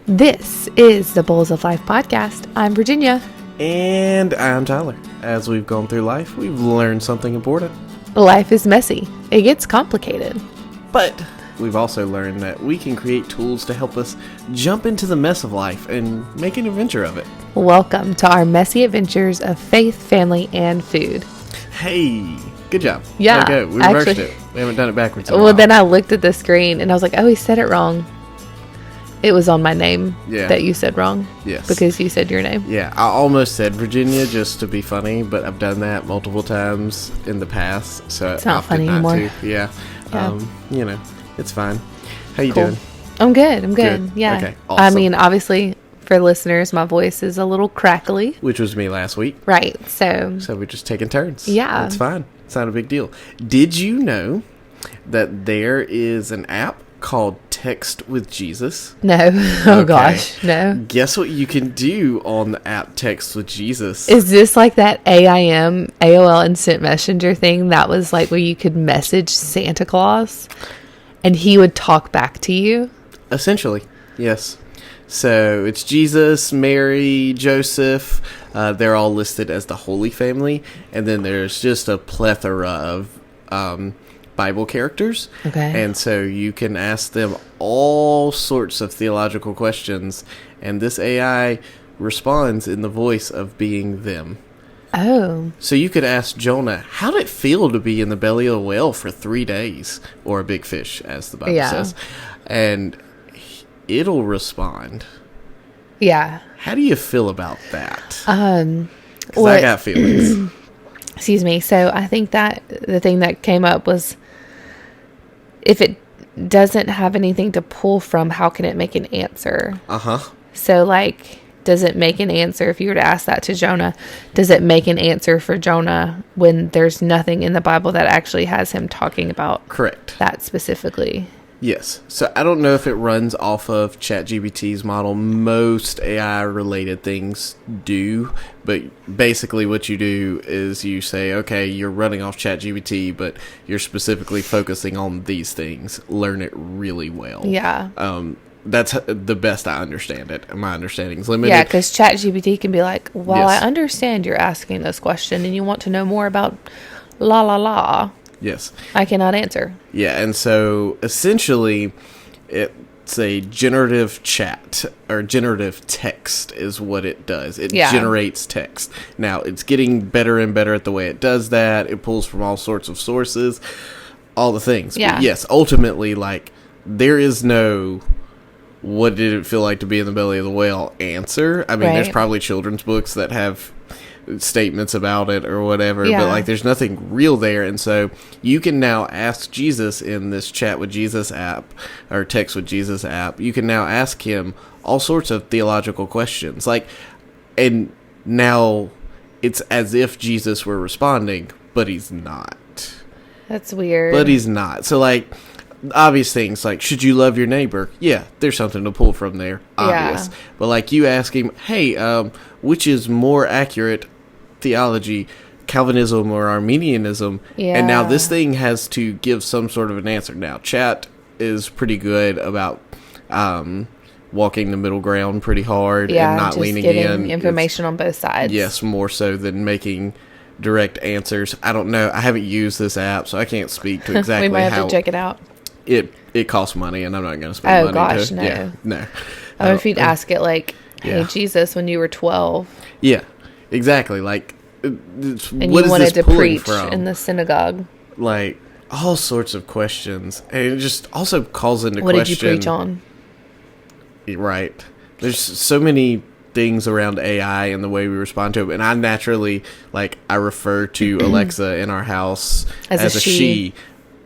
This is the Boles of Life podcast. I'm Virginia. And I'm Tyler. As we've gone through life, we've learned something important. Life is messy. It gets complicated. But we've also learned that we can create tools to help us jump into the mess of life and make an adventure of it. Welcome to our messy adventures of faith, family, and food. Hey, good job. Yeah. Okay, we reversed it. We haven't done it backwards. Well, then I looked at the screen and I was like, oh, he said it wrong. It was on my name that you said wrong. Yes. Because you said your name. Yeah, I almost said Virginia just to be funny, but I've done that multiple times in the past, so it's not funny anymore. Yeah. It's fine. How you Cool. doing? I'm good. Yeah. Okay, awesome. I mean, obviously, for listeners, my voice is a little crackly. Which was me last week. Right. So we're just taking turns. Yeah. It's fine. It's not a big deal. Did you know that there is an app called Text with Jesus? No. Oh, gosh. No. Guess what you can do on the app Text with Jesus? Is this like that AOL Instant Messenger thing that was like where you could message Santa Claus and he would talk back to you? Essentially, yes. So it's Jesus, Mary, Joseph. They're all listed as the Holy Family. And then there's just a plethora of Bible characters. Okay. And so you can ask them all sorts of theological questions. And this AI responds in the voice of being them. Oh. So you could ask Jonah, how did it feel to be in the belly of a whale for 3 days? Or a big fish, as the Bible says. And it'll respond. Yeah. How do you feel about that? Because I got feelings. Excuse me. So I think that the thing that came up was if it doesn't have anything to pull from, how can it make an answer? Uh-huh. So like, does it make an answer if you were to ask that to Jonah? Does it make an answer for Jonah when there's nothing in the Bible that actually has him talking about Correct. that specifically? Yes. So I don't know if it runs off of ChatGPT's model. Most AI-related things do. But basically what you do is you say, okay, you're running off ChatGPT, but you're specifically focusing on these things. Learn it really well. Yeah. That's the best I understand it. My understanding is limited. Yeah, because ChatGPT can be like, well, Yes. I understand you're asking this question and you want to know more about la la la. Yes. I cannot answer. Yeah, and so essentially it's a generative chat or generative text is what it does. It generates text. Now, it's getting better and better at the way it does that. It pulls from all sorts of sources, all the things. Yeah. But yes, ultimately, like, there is no what did it feel like to be in the belly of the whale answer. I mean, there's probably children's books that have statements about it or whatever, but like there's nothing real there. And so you can now ask Jesus in this Chat with Jesus app or Text with Jesus app, you can now ask him all sorts of theological questions, like, and now it's as if Jesus were responding, but he's not. That's weird. But he's not. So like obvious things like, should you love your neighbor? Yeah, there's something to pull from there, obvious. But like you ask him, hey, which is more accurate theology, Calvinism or Arminianism? And now this thing has to give some sort of an answer. Now, Chat is pretty good about walking the middle ground pretty hard and not leaning in. Getting information on both sides. Yes, more so than making direct answers. I don't know. I haven't used this app, so I can't speak to exactly we might have to check it out. It costs money, and I'm not going to spend money. Oh, gosh, no. no. No. Oh, if you'd ask it like, hey, Jesus, when you were 12. Yeah, exactly. Like, and you wanted to preach from? In the synagogue. Like, all sorts of questions. And it just also calls into what question. What did you preach on? Right. There's so many things around AI and the way we respond to it. And I naturally, like, I refer to Alexa in our house as a she,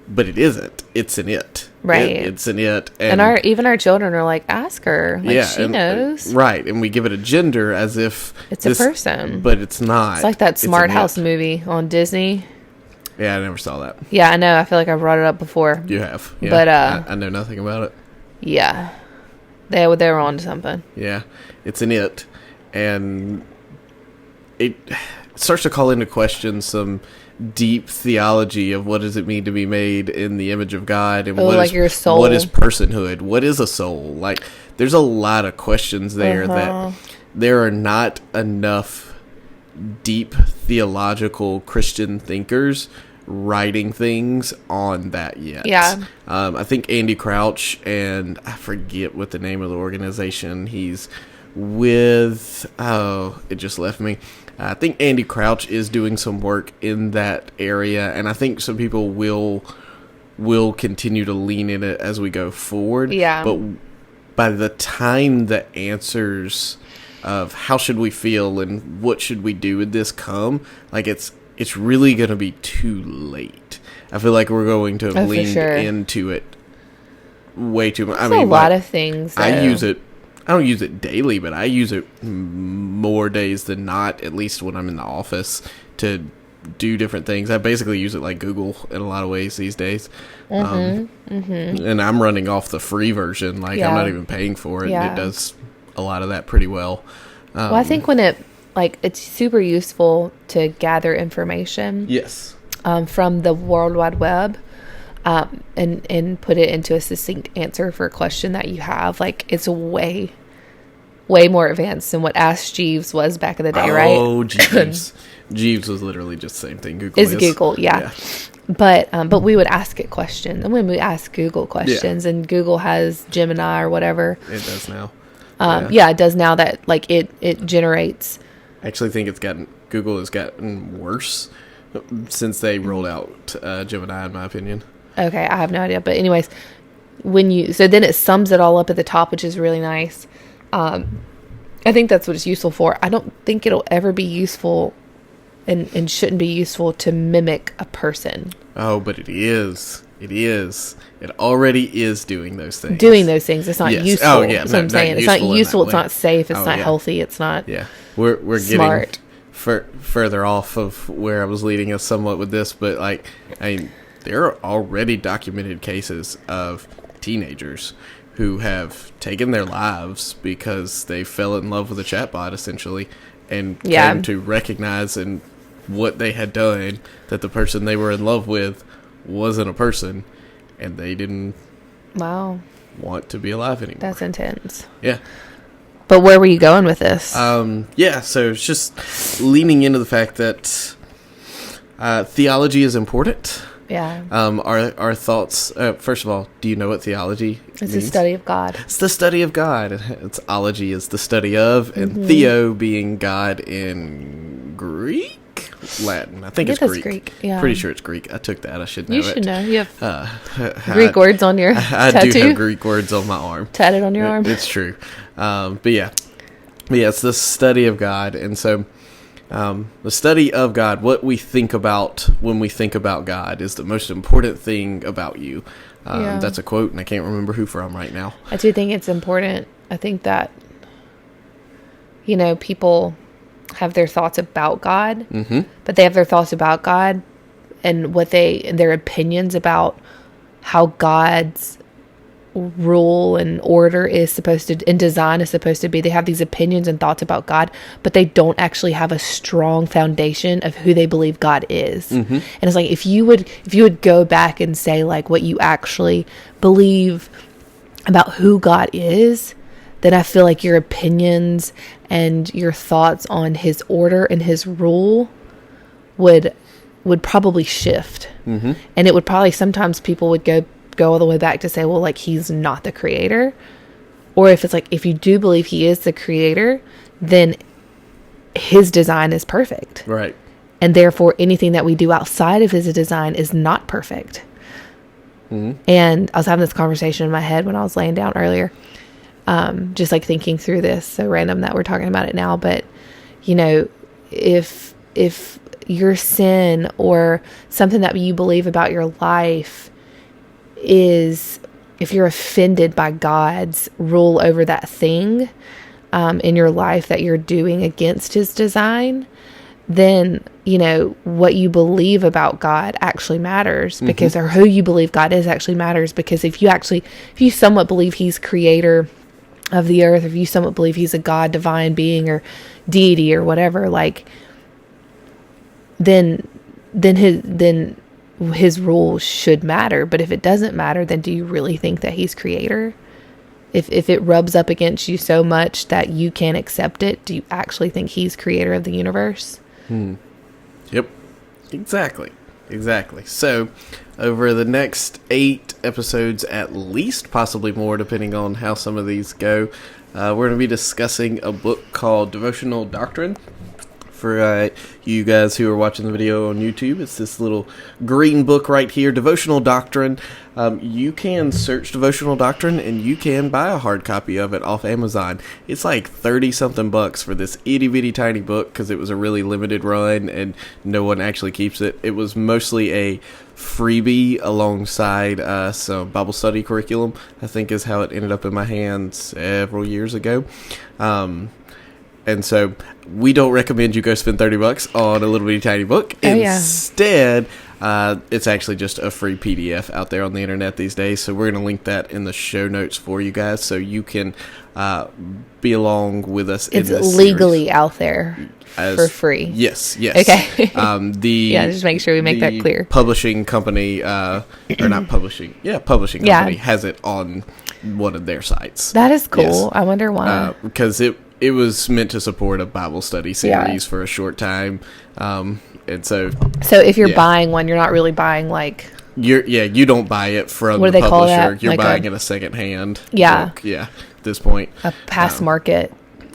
but it isn't. It's an it. Right. It's an it. And even our children are like, ask her. Like, she knows. Right. And we give it a gender as if it's a person. But it's not. It's like that Smart House movie on Disney. Yeah, I never saw that. Yeah, I know. I feel like I brought it up before. You have. Yeah. But I know nothing about it. Yeah. They were on to something. Yeah. It's an it. And it starts to call into question some deep theology of what does it mean to be made in the image of God, and your soul. What is personhood? What is a soul? Like, there's a lot of questions there that there are not enough deep theological Christian thinkers writing things on that yet. Yeah. I think Andy Crouch, and I forget what the name of the organization he's with. Oh, it just left me. I think Andy Crouch is doing some work in that area, and I think some people will continue to lean in it as we go forward. Yeah. But by the time the answers of how should we feel and what should we do with this come, like, it's really going to be too late. I feel like we're going to have leaned into it way too much. There's a lot of things, though. I don't use it daily, but I use it more days than not, at least when I'm in the office, to do different things. I basically use it like Google in a lot of ways these days. And I'm running off the free version. Like, I'm not even paying for it. Yeah. It does a lot of that pretty well. Well, I think when it's super useful to gather information. Yes. From the World Wide Web. And put it into a succinct answer for a question that you have. Like, it's way more advanced than what Ask Jeeves was back in the day, right? Oh, Jeeves. Jeeves was literally just the same thing Google is. Google, yeah. But we would ask it questions. And when we ask Google questions, and Google has Gemini or whatever. It does now. It does now that, like, it generates. I actually think Google has gotten worse since they rolled out Gemini, in my opinion. Okay, I have no idea. But anyways, so then it sums it all up at the top, which is really nice. I think that's what it's useful for. I don't think it'll ever be useful and shouldn't be useful to mimic a person. Oh, but it is. It is. It already is doing those things. It's not useful. Oh, yeah. That's what I'm saying. It's not useful. It's not safe. It's not healthy. It's not We're smart. Getting further off of where I was leading us somewhat with this, but, like, there are already documented cases of teenagers who have taken their lives because they fell in love with a chatbot, essentially, and came to recognize in what they had done that the person they were in love with wasn't a person, and they didn't want to be alive anymore. That's intense. Yeah. But where were you going with this? So it's just leaning into the fact that theology is important. Yeah. Our thoughts. First of all, do you know what theology means? It's the study of God. It's the study of God. It's ology is the study of, and theo being God in Greek, Latin. I think it's Greek. Yeah. Pretty sure it's Greek. I took that. I should know it. You should know. You have Greek words on your tattoo. I do have Greek words on my arm. Tatted on your arm. It's true. But yeah, it's the study of God, and so. The study of God, what we think about when we think about God, is the most important thing about you. That's a quote, and I can't remember who from right now. I do think it's important. I think that, people have their thoughts about God, but they have their thoughts about God and their opinions about how God's rule and order is supposed to, and design is supposed to be. They have these opinions and thoughts about God, but they don't actually have a strong foundation of who they believe God is. And it's like, if you would go back and say, like, what you actually believe about who God is, then I feel like your opinions and your thoughts on his order and his rule would probably shift. And it would probably, sometimes people would go all the way back to say, well, like, he's not the creator. Or if it's like, if you do believe he is the creator, then his design is perfect. Right. And therefore anything that we do outside of his design is not perfect. And I was having this conversation in my head when I was laying down earlier. Just like thinking through this, so random that we're talking about it now, but if your sin or something that you believe about your life is, if you're offended by God's rule over that thing in your life that you're doing against his design, then what you believe about God actually matters, because or who you believe God is actually matters, because if you somewhat believe he's creator of the earth, if you somewhat believe he's a God, divine being, or deity or whatever, like, then then his rule should matter. But if it doesn't matter, then do you really think that he's creator? If it rubs up against you so much that you can't accept it, do you actually think he's creator of the universe? Yep. Exactly. So, over the next 8 episodes at least, possibly more, depending on how some of these go, we're going to be discussing a book called Devotional Doctrine. For you guys who are watching the video on YouTube, it's this little green book right here, Devotional Doctrine. You can search Devotional Doctrine, and you can buy a hard copy of it off Amazon. It's like 30-something bucks for this itty-bitty tiny book, because it was a really limited run, and no one actually keeps it. It was mostly a freebie alongside some Bible study curriculum, I think is how it ended up in my hands several years ago. And so we don't recommend you go spend $30 on a little bitty tiny book. Instead, it's actually just a free PDF out there on the internet these days. So we're going to link that in the show notes for you guys, so you can be along with us. It's legally out there for free. Yes. Okay. Just make sure we make that clear. Publishing company, or not publishing. Yeah, publishing company has it on one of their sites. That is cool. Yes. I wonder why. Because it was meant to support a Bible study series for a short time, and so if you're buying one, you're not really buying like you don't buy it from the publisher. You're like buying it a secondhand book. Yeah, at this point, a past market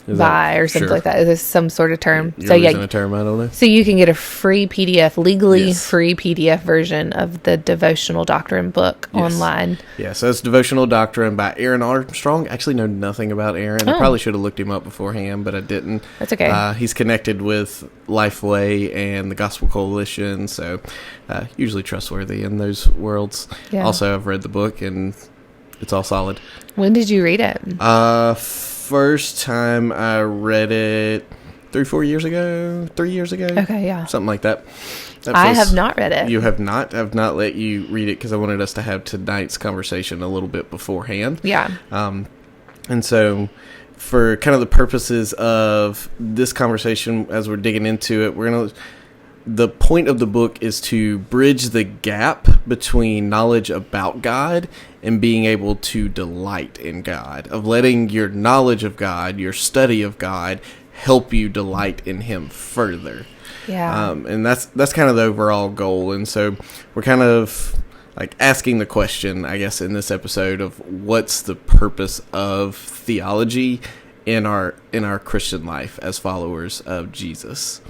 buy or something like that. Is this some sort of term? You're using a term, I don't know. So you can get a free PDF, legally free PDF version of the Devotional Doctrine book online. Yeah, so it's Devotional Doctrine by Aaron Armstrong. Actually know nothing about Aaron. I probably should have looked him up beforehand, but I didn't. That's okay. He's connected with Lifeway and the Gospel Coalition, so usually trustworthy in those worlds. Yeah. Also, I've read the book, and it's all solid. When did you read it? First time I read it 3 years ago. Okay, yeah. Something like that. I have not read it. You have not? I've not let you read it because I wanted us to have tonight's conversation a little bit beforehand. Yeah. And so for kind of the purposes of this conversation, as we're digging into it, the point of the book is to bridge the gap between knowledge about God and being able to delight in God, of letting your knowledge of God, your study of God, help you delight in Him further. Yeah. And that's kind of the overall goal. And so we're kind of like asking the question, I guess, in this episode of what's the purpose of theology in our Christian life as followers of Jesus.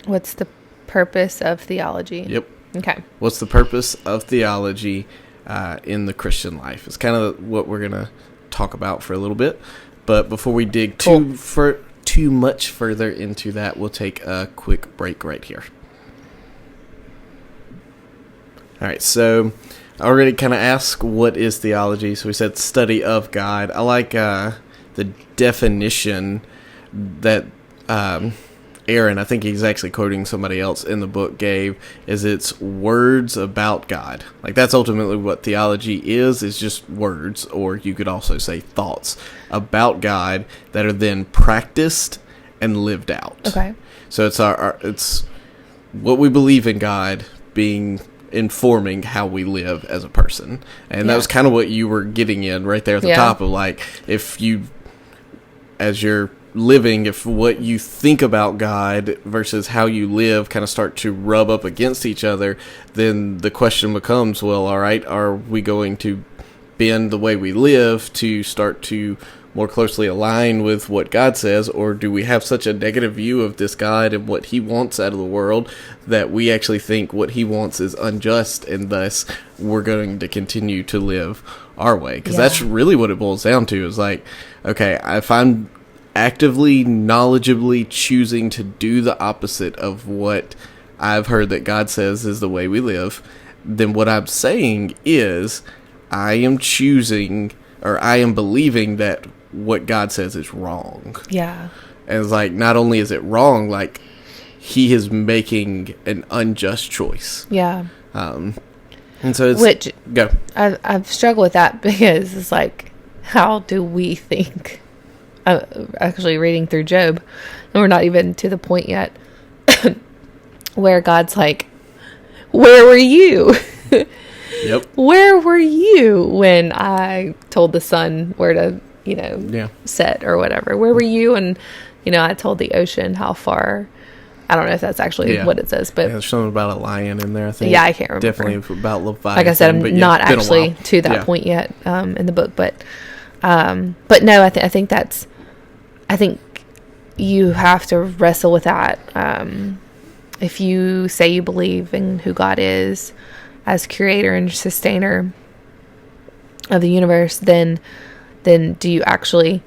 What's the purpose of theology? Yep. Okay. What's the purpose of theology in the Christian life? It's kind of what we're going to talk about for a little bit. But before we dig too much further into that, we'll take a quick break right here. All right. So I already kind of asked, what is theology? So we said study of God. I like the definition that Aaron, I think he's actually quoting somebody else in the book, gave, is it's words about God. Like, that's ultimately what theology is just words, or you could also say thoughts about God that are then practiced and lived out. Okay. So it's what we believe in God informing how we live as a person. And that was kind of what you were getting in right there at the top of, like, if you, as you're living, if what you think about God versus how you live kind of start to rub up against each other, then the question becomes, well, all right, are we going to bend the way we live to start to more closely align with what God says, or do we have such a negative view of this God and what He wants out of the world that we actually think what He wants is unjust, and thus we're going to continue to live our way? Because that's really what it boils down to, is like, okay, if I'm actively, knowledgeably choosing to do the opposite of what I've heard that God says is the way we live, then what I'm saying is I am choosing, or I am believing that what God says is wrong. Yeah. And it's like, not only is it wrong, like, He is making an unjust choice. Yeah. And so it's... Go. I've struggled with that because it's like, how do we think? I'm actually reading through Job, and we're not even to the point yet. where God's like, where were you? Yep. Where were you when I told the sun where to, set or whatever? Where were you? And, I told the ocean how far. I don't know if that's actually what it says, but there's something about a lion in there, I think. Yeah, I can't remember. Definitely about Leviathan. Like I said, I'm not actually to that point yet in the book, but no, I think you have to wrestle with that. If you say you believe in who God is as creator and sustainer of the universe, then do you actually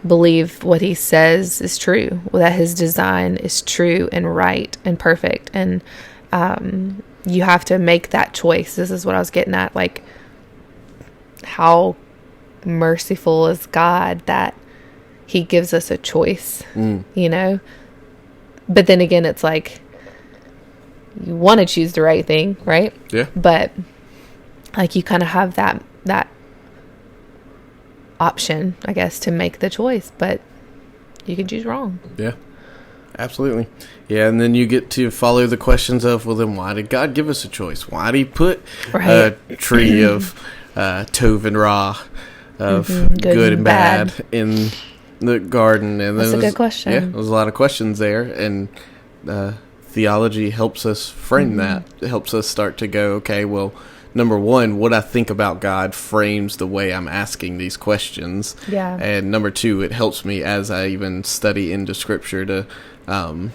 believe what he says is true, that his design is true and right and perfect? And you have to make that choice. This is what I was getting at. Like, how merciful is God that he gives us a choice, But then again, it's like, you want to choose the right thing, right? Yeah. But like, you kind of have that option, I guess, to make the choice, but you can choose wrong. Yeah, absolutely. Yeah, and then you get to follow the questions of, well, then why did God give us a choice? Why did he put a tree of Tov and Ra, of good and bad in the garden? And that's a good question. Yeah, there's a lot of questions there, and theology helps us frame that. It helps us start to go, okay, well, number one, what I think about God frames the way I'm asking these questions. Yeah. And number two, it helps me as I even study into Scripture to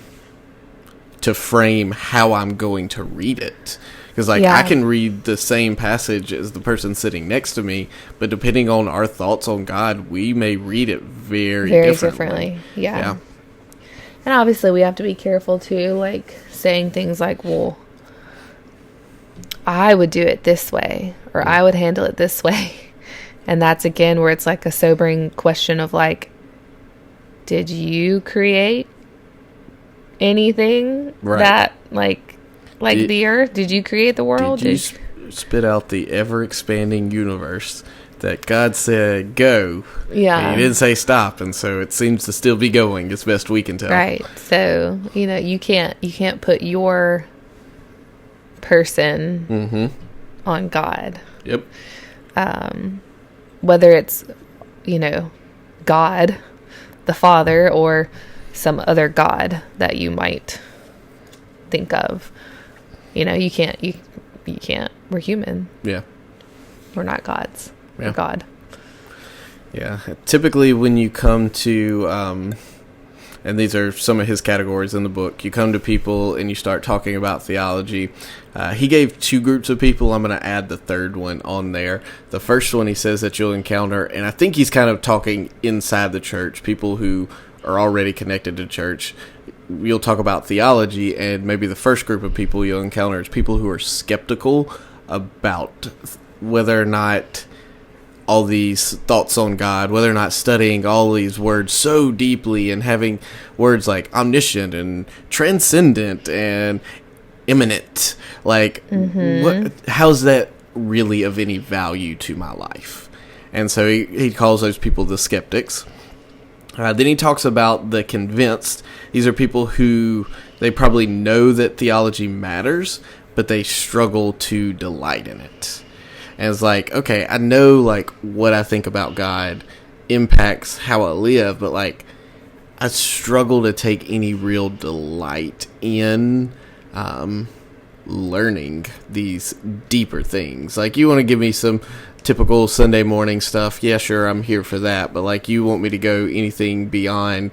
frame how I'm going to read it. Because, I can read the same passage as the person sitting next to me, but depending on our thoughts on God, we may read it very differently. Yeah. And obviously, we have to be careful, too, like, saying things like, well, I would do it this way, or I would handle it this way. And that's, again, where it's like a sobering question of, like, did you create anything that, like the earth? Did you create the world? Did you spit out the ever-expanding universe that God said, go? Yeah. And he didn't say stop, and so it seems to still be going, as best we can tell. Right. So, you can't put your person on God. Yep. Whether it's God the Father or some other God that you might think of, you can't. We're human. Yeah. We're not gods. Yeah. We're God. Yeah. Typically when you come to and these are some of his categories in the book, you come to people and you start talking about theology. He gave two groups of people. I'm going to add the third one on there. The first one he says that you'll encounter, and I think he's kind of talking inside the church, people who are already connected to church. You'll talk about theology, and maybe the first group of people you'll encounter is people who are skeptical about whether or not all these thoughts on God, whether or not studying all these words so deeply and having words like omniscient and transcendent and immanent, like, how's that really of any value to my life? And so he calls those people the skeptics. Then he talks about the convinced. These are people who they probably know that theology matters, but they struggle to delight in it. And it's like, okay, I know, like, what I think about God impacts how I live, but, like, I struggle to take any real delight in learning these deeper things. Like, you want to give me some typical Sunday morning stuff, yeah, sure, I'm here for that, but, like, you want me to go anything beyond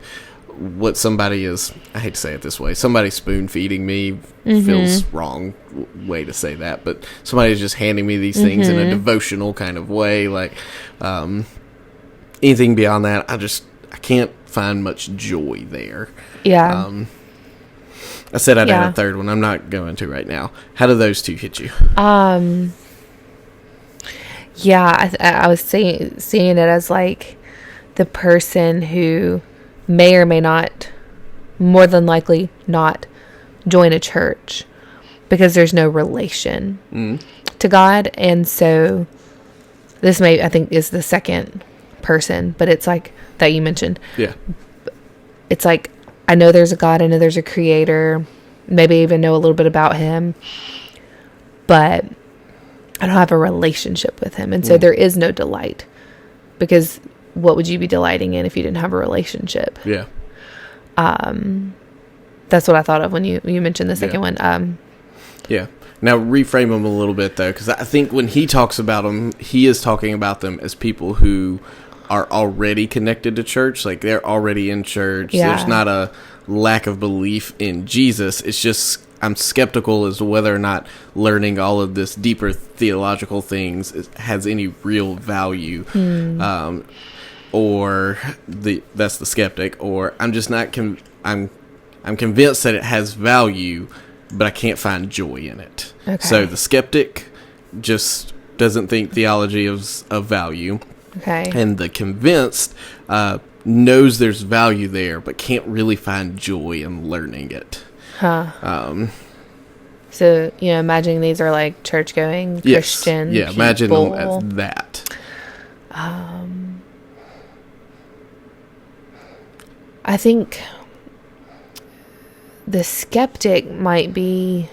what somebody is, I hate to say it this way, somebody spoon feeding me feels wrong way to say that, but somebody's just handing me these things in a devotional kind of way, like, anything beyond that, I can't find much joy there. Yeah. I said I'd add a third one. I'm not going to right now. How do those two hit you? Yeah, I was seeing it as, like, the person who may or may not, more than likely not, join a church because there's no relation to God. And so this I think is the second person, but it's like that you mentioned. Yeah. It's like, I know there's a God, I know there's a creator, maybe even know a little bit about him, but I don't have a relationship with him. And so there is no delight, because what would you be delighting in if you didn't have a relationship? Yeah. That's what I thought of when you mentioned the second one. Yeah. Now reframe them a little bit, though, because I think when he talks about them, he is talking about them as people who are already connected to church. Like, they're already in church. Yeah. There's not a lack of belief in Jesus. It's just I'm skeptical as to whether or not learning all of this deeper theological things has any real value. Or that's the skeptic. Or I'm just not I'm convinced that it has value, but I can't find joy in it. Okay. So the skeptic just doesn't think theology is of value. Okay. And the convinced knows there's value there, but can't really find joy in learning it. So, imagining these are like church-going Christian people. Imagine them as that. I think the skeptic might be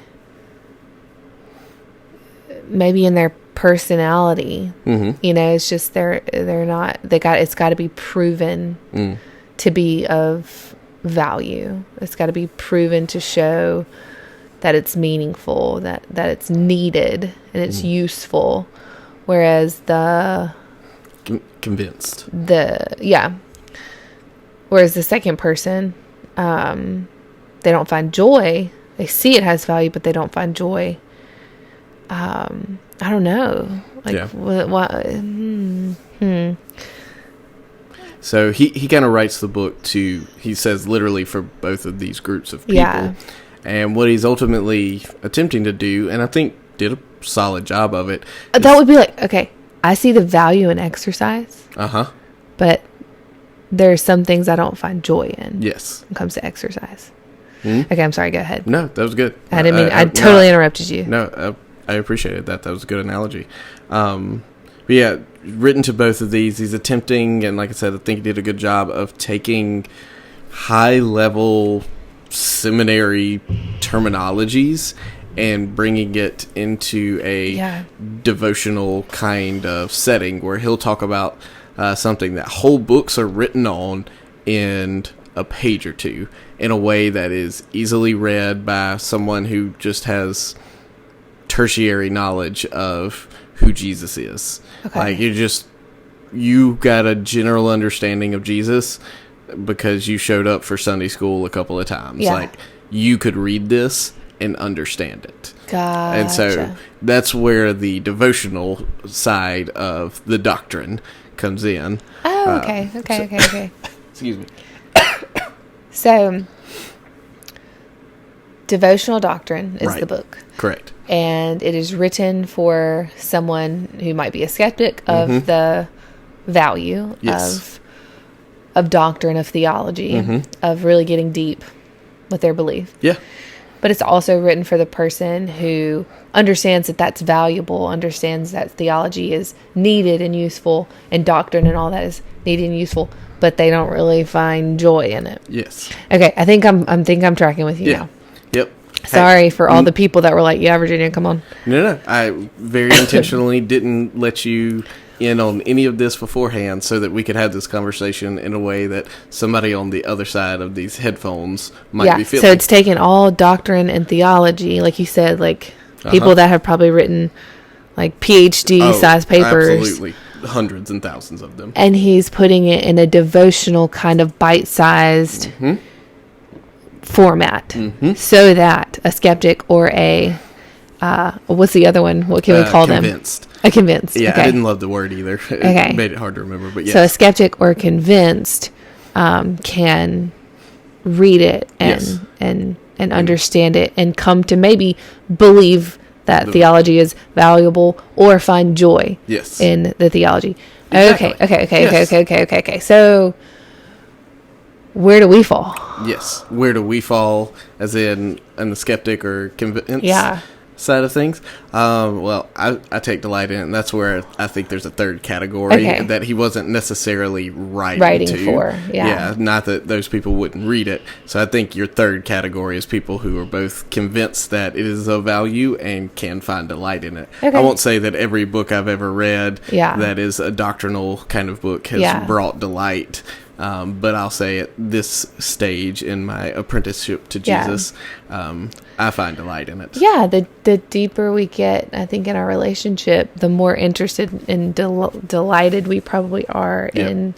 maybe in their personality. It's just they're not, it's got to be proven to be of value. It's got to be proven to show that it's meaningful, that it's needed and it's useful. Whereas the convinced, whereas the second person, they don't find joy. They see it has value, but they don't find joy. I don't know. So he kind of writes the book he says literally for both of these groups of people. Yeah. And what he's ultimately attempting to do, and I think did a solid job of it. That would be like, okay, I see the value in exercise. But there are some things I don't find joy in. Yes. When it comes to exercise. Okay, I'm sorry, go ahead. No, that was good. I didn't mean, I totally interrupted you. No, I appreciated that. That was a good analogy. But yeah, written to both of these, he's attempting, and like I said, I think he did a good job of taking high-level seminary terminologies and bringing it into a devotional kind of setting where he'll talk about something that whole books are written on in a page or two in a way that is easily read by someone who just has tertiary knowledge of who Jesus is. Okay. Like, you got a general understanding of Jesus because you showed up for Sunday school a couple of times. Yeah. Like, you could read this and understand it. Gotcha. And so that's where the devotional side of the doctrine comes in. Oh, okay. Okay. Excuse me. So, Devotional Doctrine is the book. Correct. And it is written for someone who might be a skeptic of the value of doctrine, of theology, of really getting deep with their belief. Yeah. But it's also written for the person who understands that that's valuable, understands that theology is needed and useful, and doctrine and all that is needed and useful, but they don't really find joy in it. Yes. Okay, I think I'm tracking with you now. Yep. Sorry for all the people that were like, yeah, Virginia, come on. No. I very intentionally didn't let you in on any of this beforehand so that we could have this conversation in a way that somebody on the other side of these headphones might be feeling. So it's taken all doctrine and theology, like you said, like people that have probably written like PhD size papers. Absolutely. Hundreds and thousands of them. And he's putting it in a devotional kind of bite-sized format so that a skeptic or a what's the other one? What can we call convinced. them? A convinced. Yeah, okay. I didn't love the word either. It made it hard to remember, but yes. So a skeptic or convinced can read it and understand it and come to maybe believe that theology is valuable or find joy in the theology. Exactly. Okay. So where do we fall? Yes. Where do we fall as in the skeptic or convinced? Yeah. side of things. Well, I take delight in it, and that's where I think there's a third category that he wasn't necessarily writing to. For. Yeah, not that those people wouldn't read it. So I think your third category is people who are both convinced that it is of value and can find delight in it. I won't say that every book I've ever read that is a doctrinal kind of book has brought delight. But I'll say at this stage in my apprenticeship to Jesus, I find delight in it. Yeah, the deeper we get, I think, in our relationship, the more interested and delighted we probably are in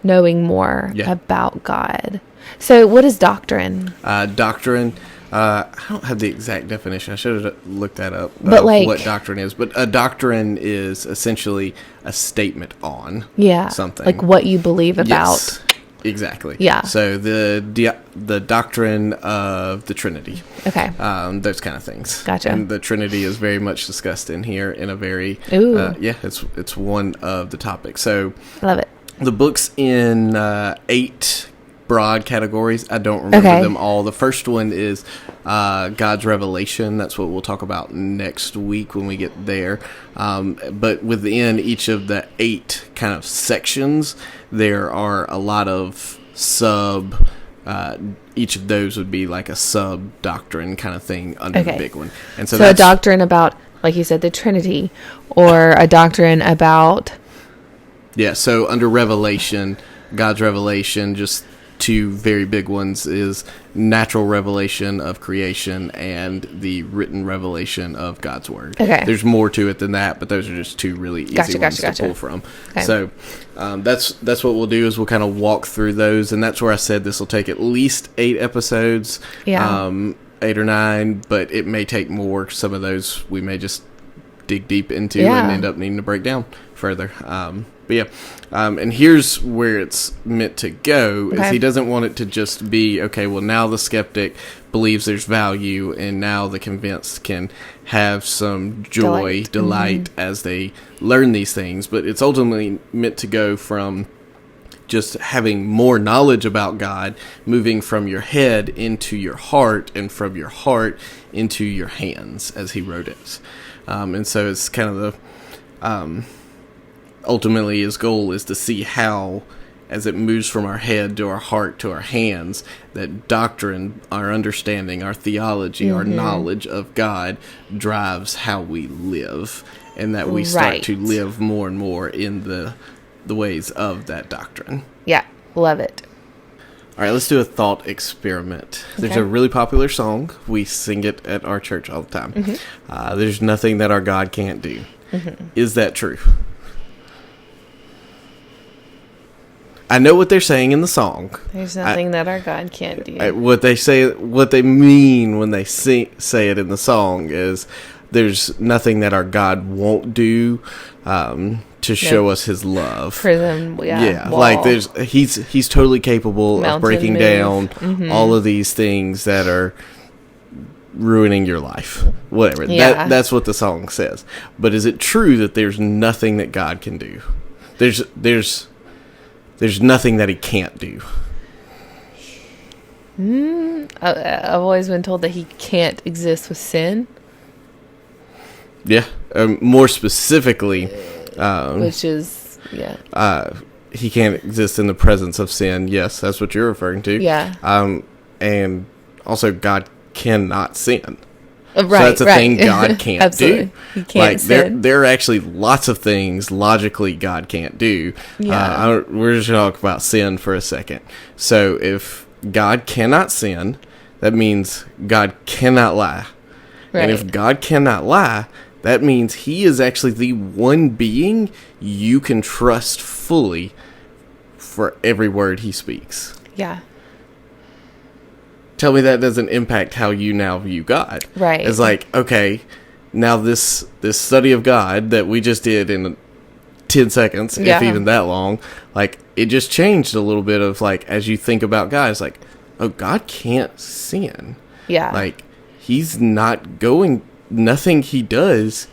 knowing more about God. So what is doctrine? Doctrine, I don't have the exact definition. I should have looked that up, but what doctrine is. But a doctrine is essentially a statement on something. Like what you believe about. Yes, exactly. Yeah. So the doctrine of the Trinity. Okay. Those kind of things. Gotcha. And the Trinity is very much discussed in here in a very... it's one of the topics. So... I love it. The book's in 8 broad categories. I don't remember them all. The first one is God's revelation. That's what we'll talk about next week when we get there. But within each of the 8 kind of sections, there are a lot of each of those would be like a sub doctrine kind of thing under the big one. And so a doctrine about, like you said, the Trinity, or a doctrine about... Yeah, so under revelation, God's revelation, just 2 very big ones is natural revelation of creation and the written revelation of God's word. Okay. There's more to it than that, but those are just 2 really easy ones to pull from. Okay. So that's what we'll do is we'll kind of walk through those, and that's where I said this will take at least 8 episodes, 8 or 9, but it may take more. Some of those we may just dig deep into and end up needing to break down further. And here's where it's meant to go, is he doesn't want it to just be, okay, well, now the skeptic believes there's value, and now the convinced can have some joy, delight as they learn these things. But it's ultimately meant to go from just having more knowledge about God, moving from your head into your heart, and from your heart into your hands, as he wrote it. And so it's kind of the... ultimately, his goal is to see how, as it moves from our head to our heart to our hands, that doctrine, our understanding, our theology, our knowledge of God drives how we live, and that we start to live more and more in the ways of that doctrine. Yeah, love it. All right, let's do a thought experiment. There's a really popular song. We sing it at our church all the time. There's nothing that our God can't do. Is that true? I know what they're saying in the song. There's nothing that our God can't do. What they mean when they say it in the song is there's nothing that our God won't do to show us his love. Prison, like he's totally capable of breaking down all of these things that are ruining your life. Whatever. That's what the song says. But is it true that there's nothing that God can do? There's nothing that he can't do. I've always been told that he can't exist with sin. Yeah. More specifically, which is, he can't exist in the presence of sin. Yes, that's what you're referring to. Yeah. And also God cannot sin. So that's a thing God can't do. He can't sin. There are actually lots of things logically God can't do. We're just going to talk about sin for a second. So if God cannot sin, that means God cannot lie. Right. And if God cannot lie, that means he is actually the one being you can trust fully for every word he speaks. Yeah. Tell me that doesn't impact how you now view God. Right. It's like, okay, now this study of God that we just did in 10 seconds, if even that long, like, it just changed a little bit of, like, as you think about God, it's like, oh, God can't sin. Yeah. Like, he's not going, nothing he does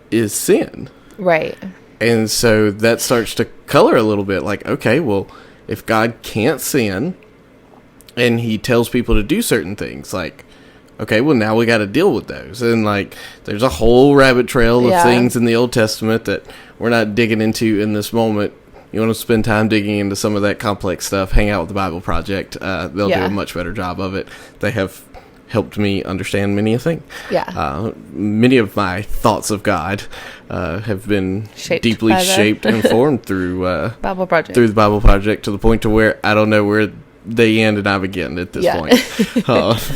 is sin. Right. And so that starts to color a little bit, like, okay, well, if God can't sin, and he tells people to do certain things, like, okay, well, now we got to deal with those. And, like, there's a whole rabbit trail of things in the Old Testament that we're not digging into in this moment. You want to spend time digging into some of that complex stuff, hang out with the Bible Project. They'll do a much better job of it. They have helped me understand many a thing. Many of my thoughts of God have been deeply shaped and formed through Bible Project. Through the Bible Project, to the point to where I don't know where they end and I begin at this point.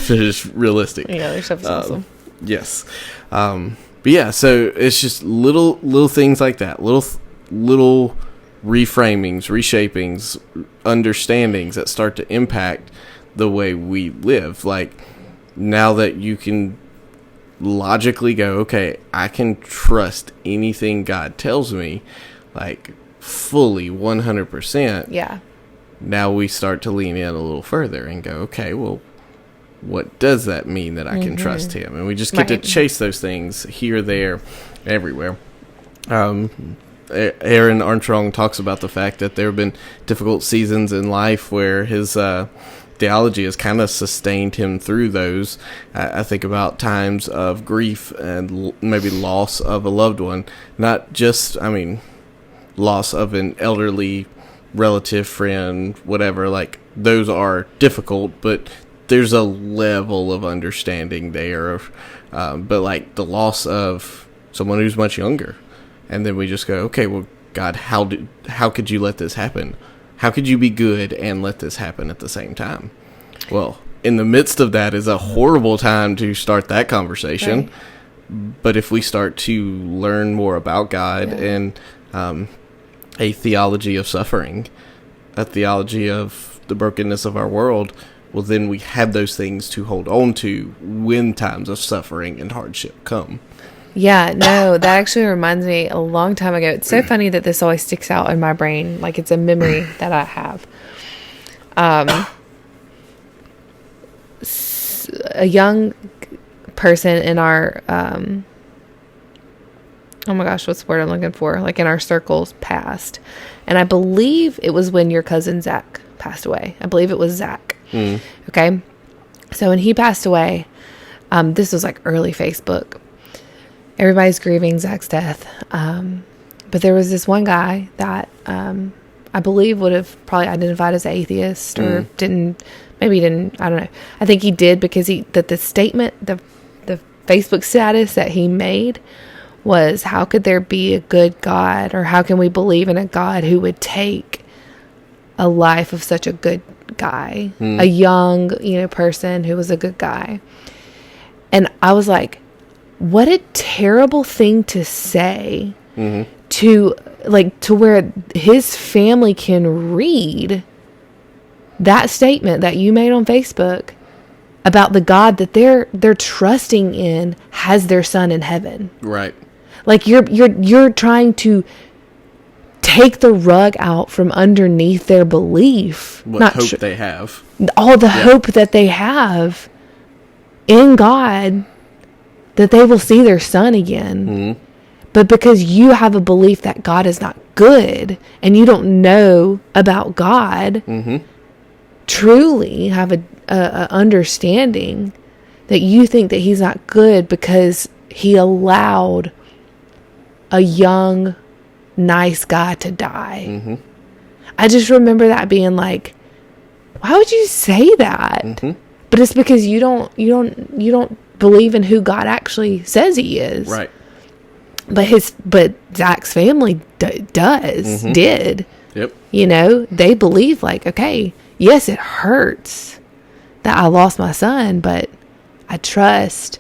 It's realistic. Yeah, their stuff is awesome. Yes. But yeah, so it's just little things like that. Little reframings, reshapings, understandings that start to impact the way we live. Like, now that you can logically go, okay, I can trust anything God tells me, like, fully 100%. Yeah. Now we start to lean in a little further and go, okay, well, what does that mean that I can trust him? And we just get to chase those things here, there, everywhere. Aaron Armstrong talks about the fact that there have been difficult seasons in life where his theology has kind of sustained him through those. I think about times of grief and maybe loss of a loved one. Not just, loss of an elderly relative, friend, whatever. Like, those are difficult, but there's a level of understanding there. But, like, the loss of someone who's much younger. And then we just go, okay, well, God, how could you let this happen? How could you be good and let this happen at the same time? Well, in the midst of that is a horrible time to start that conversation. Right. But if we start to learn more about God and a theology of suffering, a theology of the brokenness of our world, well, then we have those things to hold on to when times of suffering and hardship come. Yeah, no, that actually reminds me a long time ago. It's so funny that this always sticks out in my brain. Like, it's a memory that I have. A young person in our, oh my gosh, what's the word I'm looking for? Like, in our circles passed. And I believe it was when your cousin Zach passed away. I believe it was Zach. Okay. So when he passed away, this was like early Facebook. Everybody's grieving Zach's death. But there was this one guy that I believe would have probably identified as atheist or didn't, I don't know. I think he did because the statement, the Facebook status that he made was, how could there be a good God, or how can we believe in a God who would take a life of such a good guy, a young, person who was a good guy. And I was like, what a terrible thing to say to where his family can read that statement that you made on Facebook about the God that they're trusting in has their son in heaven. Right. Like, you're trying to take the rug out from underneath their belief. What hope they have. All the hope that they have in God, that they will see their son again. But because you have a belief that God is not good and you don't know about God, truly have a understanding that you think that he's not good because he allowed a young, nice guy to die. I just remember that being like, why would you say that? But it's because you don't believe in who God actually says he is. Right. But Zach's family did. Yep. They believe, like, okay, yes, it hurts that I lost my son, but I trust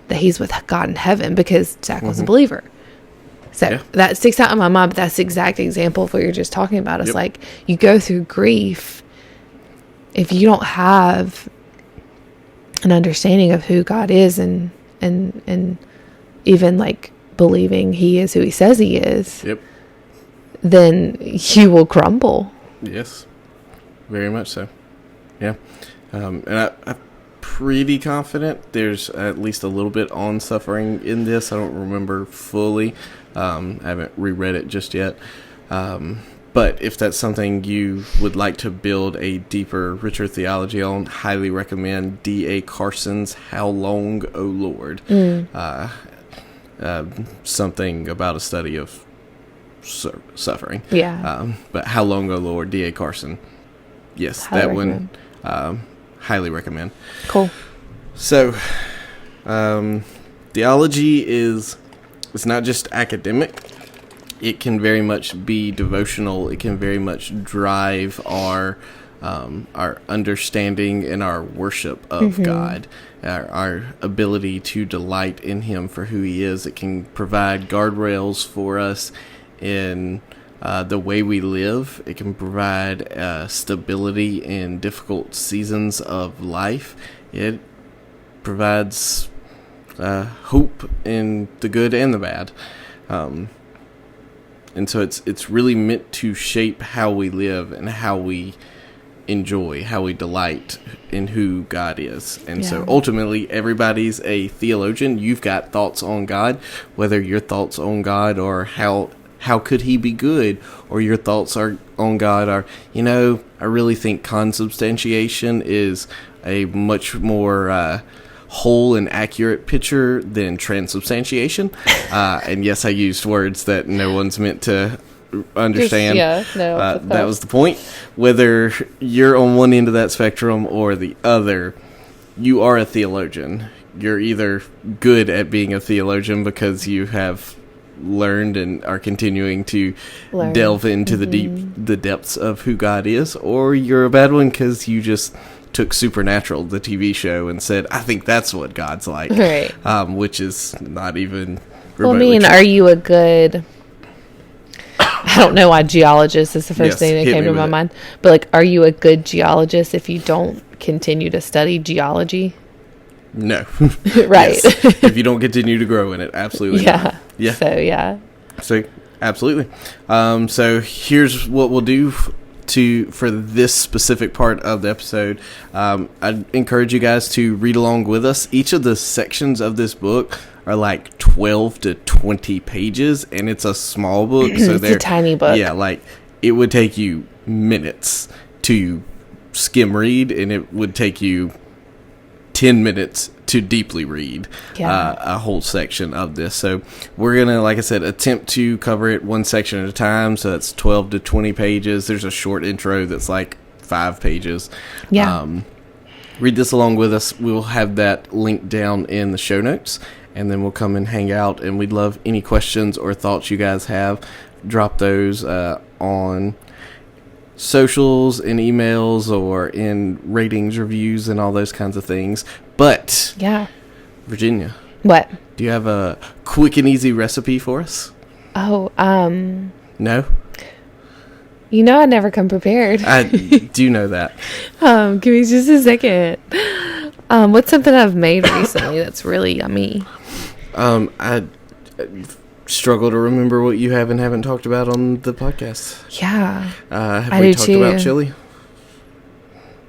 that he's with God in heaven because Zach was a believer. So that sticks out in my mind, but that's the exact example of what you're just talking about. It's like, you go through grief. If you don't have an understanding of who God is and even like believing he is who he says he is, then you will crumble. Yes, very much so. Yeah. And I'm pretty confident there's at least a little bit on suffering in this. I don't remember fully. I haven't reread it just yet. But if that's something you would like to build a deeper, richer theology on, highly recommend D.A. Carson's How Long, O Lord? Something about a study of suffering. Yeah. But How Long, O Lord, D.A. Carson. Yes, highly that recommend. One, highly recommend. Cool. So, theology is, it's not just academic. It can very much be devotional. It can very much drive our understanding and our worship of God, our ability to delight in Him for who He is. It can provide guardrails for us in the way we live. It can provide stability in difficult seasons of life. It provides hope in the good and the bad. And so it's really meant to shape how we live and how we enjoy, how we delight in who God is. And so ultimately, everybody's a theologian. You've got thoughts on God, whether your thoughts on God are how could He be good, or your thoughts are on God are, I really think consubstantiation is a much more whole and accurate picture than transubstantiation. And yes, I used words that no one's meant to understand. That was the point. Whether you're on one end of that spectrum or the other, you are a theologian. You're either good at being a theologian because you have learned and are continuing to delve into the depths of who God is, or you're a bad one because you just took Supernatural, the TV show, and said, I think that's what God's like. Right. Which is not even remotely true. Are you a good... I don't know why geologist is the first thing that came to my mind. But, are you a good geologist if you don't continue to study geology? No. Right. Yes. If you don't continue to grow in it, absolutely not. Yeah. So, absolutely. So, here's what we'll do for this specific part of the episode. I'd encourage you guys to read along with us. Each of the sections of this book are like 12 to 20 pages, and it's a small book. So it's a tiny book. Yeah, it would take you minutes to skim read, and it would take you 10 minutes to deeply read a whole section of this. So we're going to, like I said, attempt to cover it one section at a time. So that's 12 to 20 pages. There's a short intro that's like 5 pages. Yeah. Read this along with us. We'll have that linked down in the show notes, and then we'll come and hang out. And we'd love any questions or thoughts you guys have. Drop those on socials, in emails, or in ratings, reviews, and all those kinds of things. But Virginia, what? Do you have a quick and easy recipe for us? No. I never come prepared. I do know that. Give me just a second. What's something I've made recently that's really yummy? I struggle to remember what you have and haven't talked about on the podcast. Yeah. Have we talked about chili?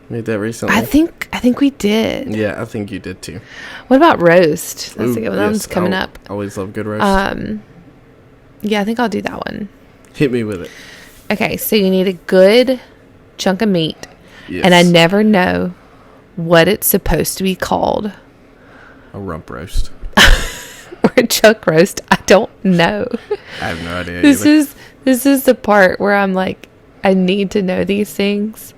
Made that recently. I think we did. Yeah, I think you did too. What about roast? That's a good one. That one's coming up. Always love good roast. Yeah, I think I'll do that one. Hit me with it. Okay, so you need a good chunk of meat. Yes. And I never know what it's supposed to be called. A rump roast. Or a chuck roast. I don't know. I have no idea. This is the part where I'm like, I need to know these things.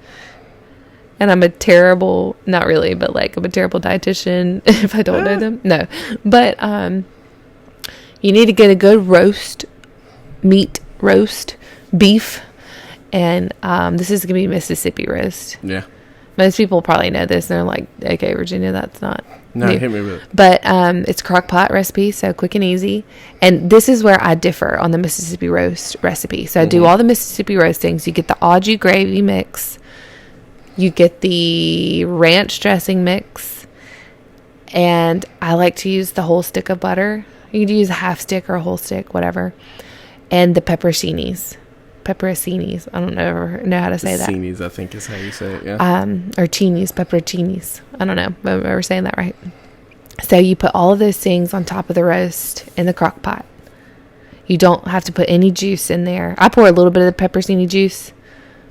And I'm a terrible, not really, but I'm a terrible dietitian if I don't know them. No. But you need to get a good meat roast, beef. And this is going to be Mississippi roast. Yeah. Most people probably know this. And they're like, okay, Virginia, that's not No, new. hit me with it. But it's crock pot recipe, so quick and easy. And this is where I differ on the Mississippi roast recipe. So I do all the Mississippi roast things. You get the au jus gravy mix. You get the ranch dressing mix. And I like to use the whole stick of butter. You can use a half stick or a whole stick, whatever. And the pepperoncinis. I don't know how to say that. Pepperoncinis, I think is how you say it, yeah. Or pepperoncinis. I don't know if I'm ever saying that right. So you put all of those things on top of the roast in the crock pot. You don't have to put any juice in there. I pour a little bit of the pepperoni juice,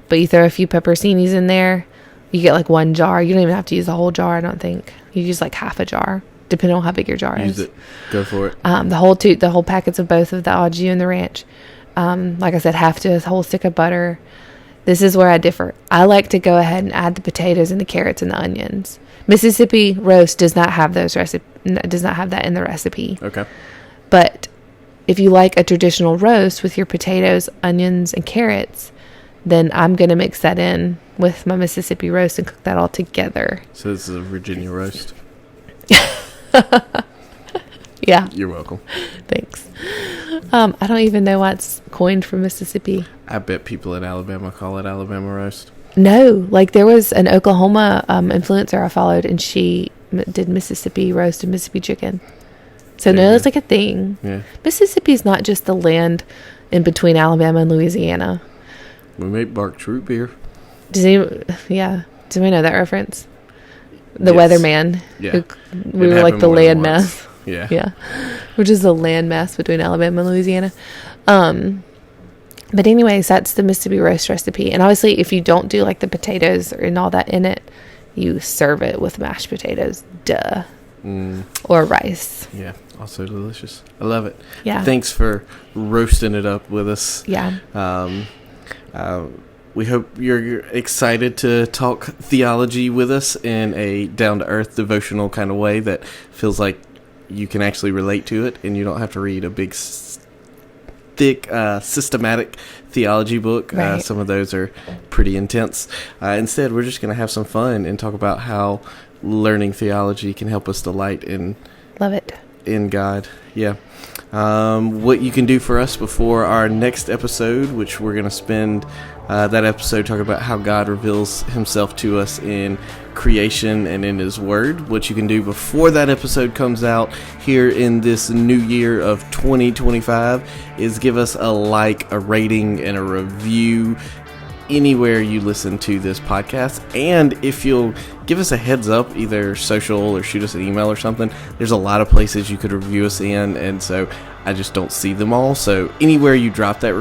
but you throw a few pepperonis in there. You get like 1 jar. You don't even have to use the whole jar, I don't think. You use like half a jar, depending on how big your jar is. Use it. Go for it. The whole packets of both of the au jus and the ranch. Like I said, half to a whole stick of butter. This is where I differ. I like to go ahead and add the potatoes and the carrots and the onions. Mississippi roast does not have that in the recipe. Okay. But if you like a traditional roast with your potatoes, onions, and carrots, then I'm going to mix that in with my Mississippi roast and cook that all together. So this is a Virginia roast? Yeah. You're welcome. Thanks. I don't even know why it's coined from Mississippi. I bet people in Alabama call it Alabama roast. No. Like there was an Oklahoma influencer I followed, and she did Mississippi roast and Mississippi chicken. So no, it's like a thing. Yeah. Mississippi is not just the land in between Alabama and Louisiana. We make bark root beer. Does anyone know that reference? The Weatherman. Yeah. We were like the land mass. Yeah. Yeah. Which is the land mass between Alabama and Louisiana. But anyways, that's the Mississippi roast recipe. And obviously, if you don't do like the potatoes and all that in it, you serve it with mashed potatoes. Duh. Or rice. Yeah. Also delicious. I love it. Yeah. Thanks for roasting it up with us. Yeah. We hope you're excited to talk theology with us in a down-to-earth devotional kind of way that feels like you can actually relate to it and you don't have to read a big, thick, systematic theology book. Right. Some of those are pretty intense. Instead, we're just going to have some fun and talk about how learning theology can help us delight in God. Yeah. What you can do for us before our next episode, which we're going to spend that episode talking about how God reveals himself to us in creation and in his word. What you can do before that episode comes out here in this new year of 2025 is give us a like, a rating, and a review anywhere you listen to this podcast. And if you'll give us a heads up, either social or shoot us an email or something, there's a lot of places you could review us in, and so I just don't see them all. So anywhere you drop that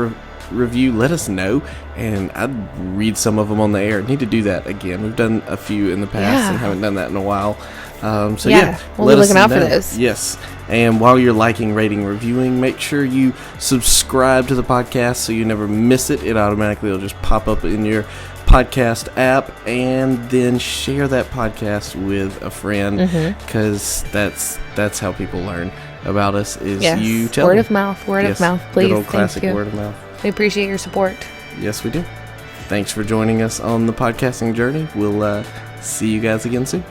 review, let us know, and I'd read some of them on the air. Need to do that again. We've done a few in the past and haven't done that in a while. We'll be looking out for those. Yes. And while you're liking, rating, reviewing, make sure you subscribe to the podcast so you never miss it. It automatically will just pop up in your podcast app, and then share that podcast with a friend, because that's how people learn about us, is you tell word them. of mouth, please. Good old classic word of mouth. We appreciate your support. Yes, we do. Thanks for joining us on the podcasting journey. We'll see you guys again soon.